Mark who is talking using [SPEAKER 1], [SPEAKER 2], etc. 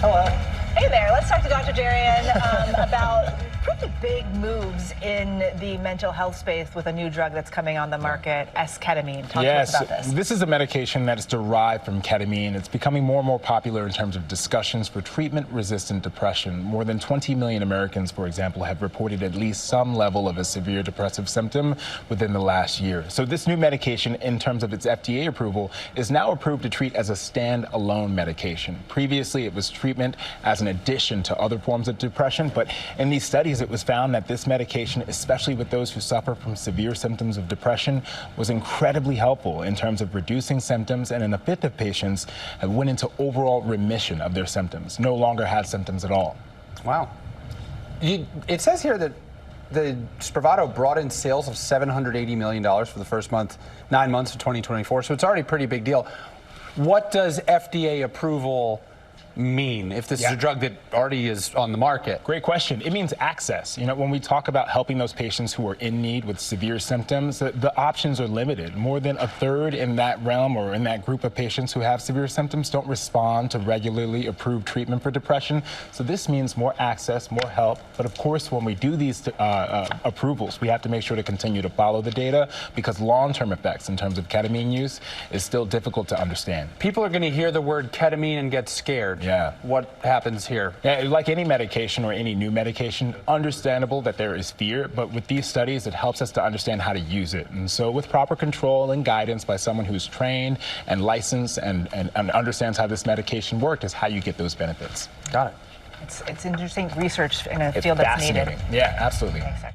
[SPEAKER 1] Hello.
[SPEAKER 2] Hey there, let's talk to Dr. Darien about pretty big moves in the mental health space with a new drug that's coming on the market, ketamine. Talk to us about this.
[SPEAKER 1] This is a medication that is derived from ketamine. It's becoming more and more popular in terms of discussions for treatment-resistant depression. More than 20 million Americans, for example, have reported at least some level of a severe depressive symptom within the last year. So this new medication, in terms of its FDA approval, is now approved to treat as a standalone medication. Previously, it was treatment as an addition to other forms of depression, but in these studies, it was found that this medication, especially with those who suffer from severe symptoms of depression, was incredibly helpful in terms of reducing symptoms, and in a fifth of patients went into overall remission of their symptoms, no longer had symptoms at all.
[SPEAKER 3] Wow. It says here that the Spravato brought in sales of $780 million for the first 9 months of 2024, so it's already a pretty big deal. What does FDA approval mean if this is a drug that already is on the market?
[SPEAKER 1] Great question. It means access. You know, when we talk about helping those patients who are in need with severe symptoms, the options are limited. More than a third in that realm or in that group of patients who have severe symptoms don't respond to regularly approved treatment for depression. So this means more access, more help. But of course, when we do these approvals, we have to make sure to continue to follow the data, because long-term effects in terms of ketamine use is still difficult to understand.
[SPEAKER 3] People are going to hear the word ketamine and get scared.
[SPEAKER 1] Yeah.
[SPEAKER 3] What happens here?
[SPEAKER 1] Yeah, like any medication or any new medication, understandable that there is fear, but with these studies, it helps us to understand how to use it. And so with proper control and guidance by someone who's trained and licensed and understands how this medication works is how you get those benefits.
[SPEAKER 3] Got it.
[SPEAKER 2] It's interesting research in a field that's needed.
[SPEAKER 1] Yeah, absolutely.
[SPEAKER 2] Thanks,